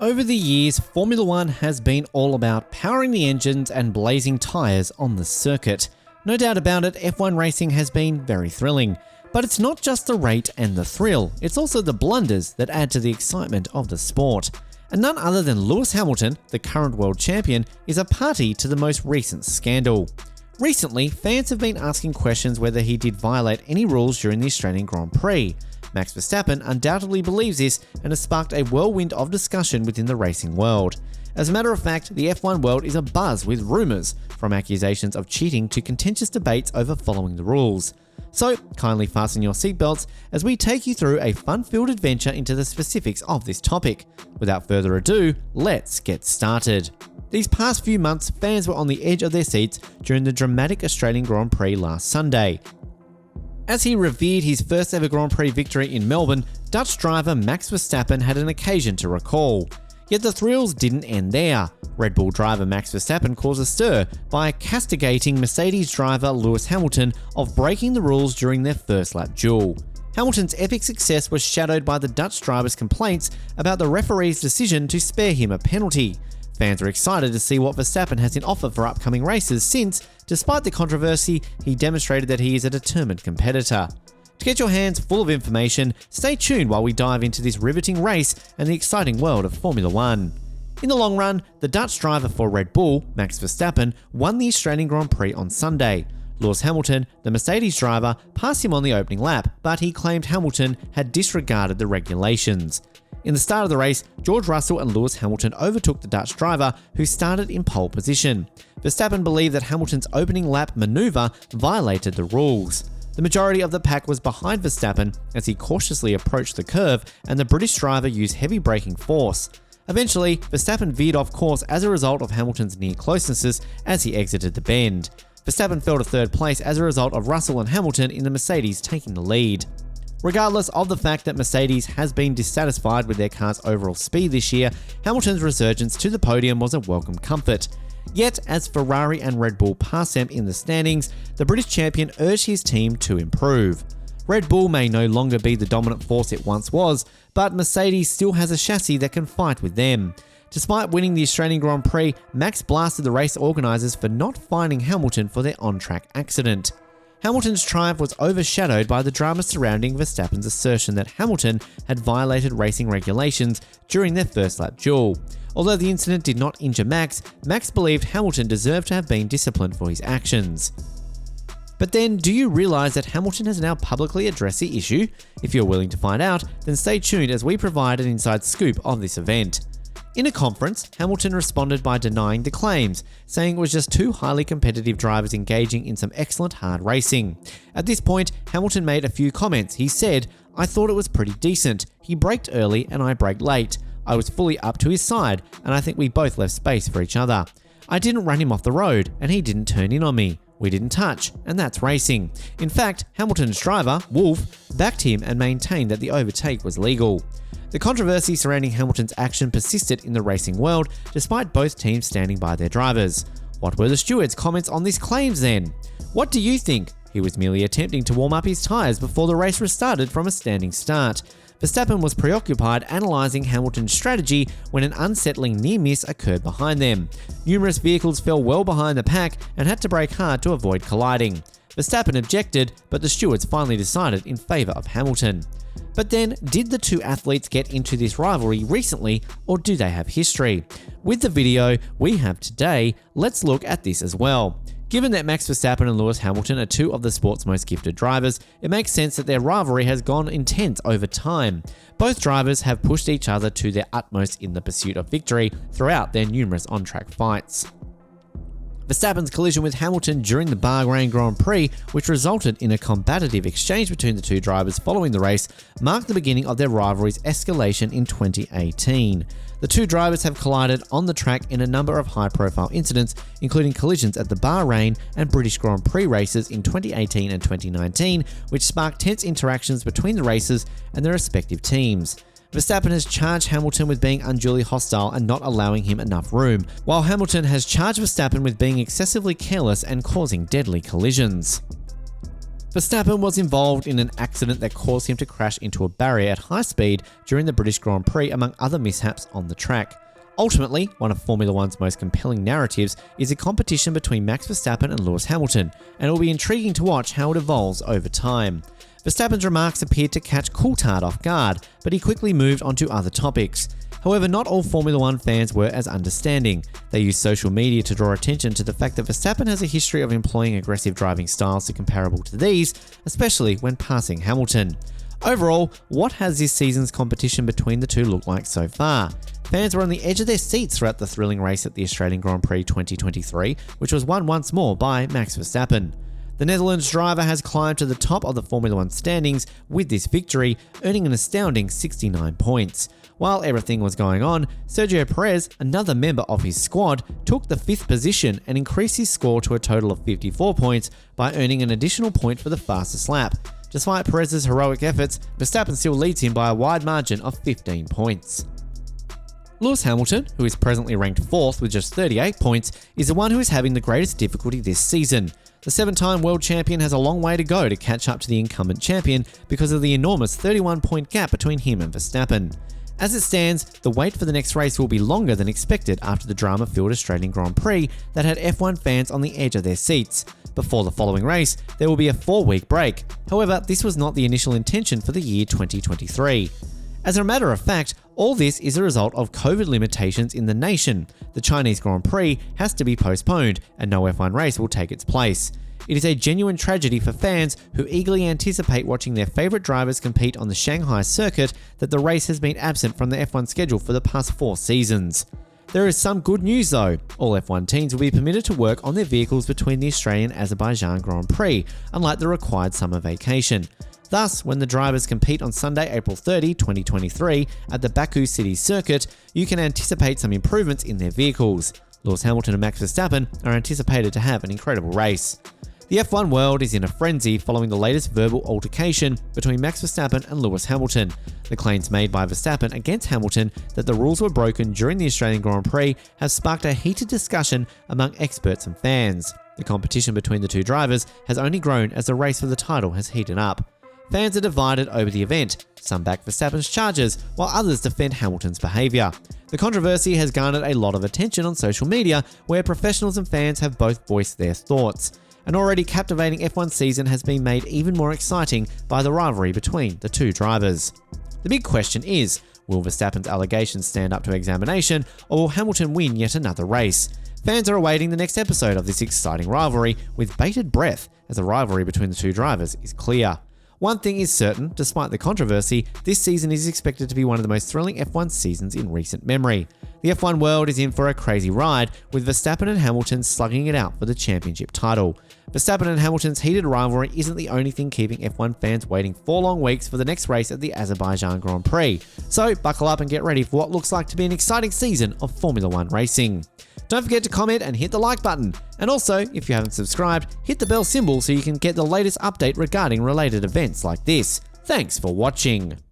Over the years, Formula One has been all about powering the engines and blazing tyres on the circuit. No doubt about it, F1 racing has been very thrilling. But it's not just the rate and the thrill, it's also the blunders that add to the excitement of the sport. And none other than Lewis Hamilton, the current world champion, is a party to the most recent scandal. Recently, fans have been asking questions whether he did violate any rules during the Australian Grand Prix. Max Verstappen undoubtedly believes this and has sparked a whirlwind of discussion within the racing world. As a matter of fact, the F1 world is abuzz with rumours, from accusations of cheating to contentious debates over following the rules. So, kindly fasten your seatbelts as we take you through a fun-filled adventure into the specifics of this topic. Without further ado, let's get started. These past few months, fans were on the edge of their seats during the dramatic Australian Grand Prix last Sunday. As he revered his first ever Grand Prix victory in Melbourne, Dutch driver Max Verstappen had an occasion to recall. Yet the thrills didn't end there. Red Bull driver Max Verstappen caused a stir by castigating Mercedes driver Lewis Hamilton of breaking the rules during their first lap duel. Hamilton's epic success was shadowed by the Dutch driver's complaints about the referee's decision to spare him a penalty. Fans are excited to see what Verstappen has in offer for upcoming races since, despite the controversy, he demonstrated that he is a determined competitor. To get your hands full of information, stay tuned while we dive into this riveting race and the exciting world of Formula One. In the long run, the Dutch driver for Red Bull, Max Verstappen, won the Australian Grand Prix on Sunday. Lewis Hamilton, the Mercedes driver, passed him on the opening lap, but he claimed Hamilton had disregarded the regulations. In the start of the race, George Russell and Lewis Hamilton overtook the Dutch driver, who started in pole position. Verstappen believed that Hamilton's opening lap manoeuvre violated the rules. The majority of the pack was behind Verstappen as he cautiously approached the curve, and the British driver used heavy braking force. Eventually, Verstappen veered off course as a result of Hamilton's near closenesses as he exited the bend. Verstappen fell to third place as a result of Russell and Hamilton in the Mercedes taking the lead. Regardless of the fact that Mercedes has been dissatisfied with their car's overall speed this year, Hamilton's resurgence to the podium was a welcome comfort. Yet, as Ferrari and Red Bull passed them in the standings, the British champion urged his team to improve. Red Bull may no longer be the dominant force it once was, but Mercedes still has a chassis that can fight with them. Despite winning the Australian Grand Prix, Max blasted the race organisers for not fining Hamilton for their on-track accident. Hamilton's triumph was overshadowed by the drama surrounding Verstappen's assertion that Hamilton had violated racing regulations during their first lap duel. Although the incident did not injure Max, Max believed Hamilton deserved to have been disciplined for his actions. But then, do you realise that Hamilton has now publicly addressed the issue? If you're willing to find out, then stay tuned as we provide an inside scoop of this event. In a conference, Hamilton responded by denying the claims, saying it was just two highly competitive drivers engaging in some excellent hard racing. At this point, Hamilton made a few comments. He said, "I thought it was pretty decent. He braked early and I braked late. I was fully up to his side, and I think we both left space for each other. I didn't run him off the road, and he didn't turn in on me. We didn't touch, and that's racing." In fact, Hamilton's driver, Wolff, backed him and maintained that the overtake was legal. The controversy surrounding Hamilton's action persisted in the racing world, despite both teams standing by their drivers. What were the stewards' comments on these claims then? What do you think? He was merely attempting to warm up his tyres before the race restarted from a standing start. Verstappen was preoccupied analysing Hamilton's strategy when an unsettling near-miss occurred behind them. Numerous vehicles fell well behind the pack and had to brake hard to avoid colliding. Verstappen objected, but the stewards finally decided in favour of Hamilton. But then, did the two athletes get into this rivalry recently, or do they have history? With the video we have today, let's look at this as well. Given that Max Verstappen and Lewis Hamilton are two of the sport's most gifted drivers, it makes sense that their rivalry has gone intense over time. Both drivers have pushed each other to their utmost in the pursuit of victory throughout their numerous on-track fights. Verstappen's collision with Hamilton during the Bahrain Grand Prix, which resulted in a combative exchange between the two drivers following the race, marked the beginning of their rivalry's escalation in 2018. The two drivers have collided on the track in a number of high-profile incidents, including collisions at the Bahrain and British Grand Prix races in 2018 and 2019, which sparked tense interactions between the racers and their respective teams. Verstappen has charged Hamilton with being unduly hostile and not allowing him enough room, while Hamilton has charged Verstappen with being excessively careless and causing deadly collisions. Verstappen was involved in an accident that caused him to crash into a barrier at high speed during the British Grand Prix, among other mishaps on the track. Ultimately, one of Formula One's most compelling narratives is a competition between Max Verstappen and Lewis Hamilton, and it will be intriguing to watch how it evolves over time. Verstappen's remarks appeared to catch Coulthard off guard, but he quickly moved on to other topics. However, not all Formula One fans were as understanding. They used social media to draw attention to the fact that Verstappen has a history of employing aggressive driving styles comparable to these, especially when passing Hamilton. Overall, what has this season's competition between the two looked like so far? Fans were on the edge of their seats throughout the thrilling race at the Australian Grand Prix 2023, which was won once more by Max Verstappen. The Netherlands driver has climbed to the top of the Formula One standings with this victory, earning an astounding 69 points. While everything was going on, Sergio Perez, another member of his squad, took the 5th position and increased his score to a total of 54 points by earning an additional point for the fastest lap. Despite Perez's heroic efforts, Verstappen still leads him by a wide margin of 15 points. Lewis Hamilton, who is presently ranked 4th with just 38 points, is the one who is having the greatest difficulty this season. The 7-time world champion has a long way to go to catch up to the incumbent champion because of the enormous 31-point gap between him and Verstappen. As it stands, the wait for the next race will be longer than expected after the drama-filled Australian Grand Prix that had F1 fans on the edge of their seats. Before the following race, there will be a 4-week break. However, this was not the initial intention for the year 2023. As a matter of fact, all this is a result of COVID limitations in the nation. The Chinese Grand Prix has to be postponed, and no F1 race will take its place. It is a genuine tragedy for fans who eagerly anticipate watching their favourite drivers compete on the Shanghai circuit that the race has been absent from the F1 schedule for the past 4 seasons. There is some good news though. All F1 teams will be permitted to work on their vehicles between the Australian Azerbaijan Grand Prix, unlike the required summer vacation. Thus, when the drivers compete on Sunday, April 30, 2023 at the Baku City circuit, you can anticipate some improvements in their vehicles. Lewis Hamilton and Max Verstappen are anticipated to have an incredible race. The F1 world is in a frenzy following the latest verbal altercation between Max Verstappen and Lewis Hamilton. The claims made by Verstappen against Hamilton that the rules were broken during the Australian Grand Prix have sparked a heated discussion among experts and fans. The competition between the two drivers has only grown as the race for the title has heated up. Fans are divided over the event. Some back Verstappen's charges, while others defend Hamilton's behaviour. The controversy has garnered a lot of attention on social media, where professionals and fans have both voiced their thoughts. An already captivating F1 season has been made even more exciting by the rivalry between the two drivers. The big question is, will Verstappen's allegations stand up to examination, or will Hamilton win yet another race? Fans are awaiting the next episode of this exciting rivalry with bated breath, as the rivalry between the two drivers is clear. One thing is certain, despite the controversy, this season is expected to be one of the most thrilling F1 seasons in recent memory. The F1 world is in for a crazy ride, with Verstappen and Hamilton slugging it out for the championship title. Verstappen and Hamilton's heated rivalry isn't the only thing keeping F1 fans waiting 4 long weeks for the next race at the Azerbaijan Grand Prix. So buckle up and get ready for what looks like to be an exciting season of Formula One racing. Don't forget to comment and hit the like button. And also, if you haven't subscribed, hit the bell symbol so you can get the latest update regarding related events like this. Thanks for watching.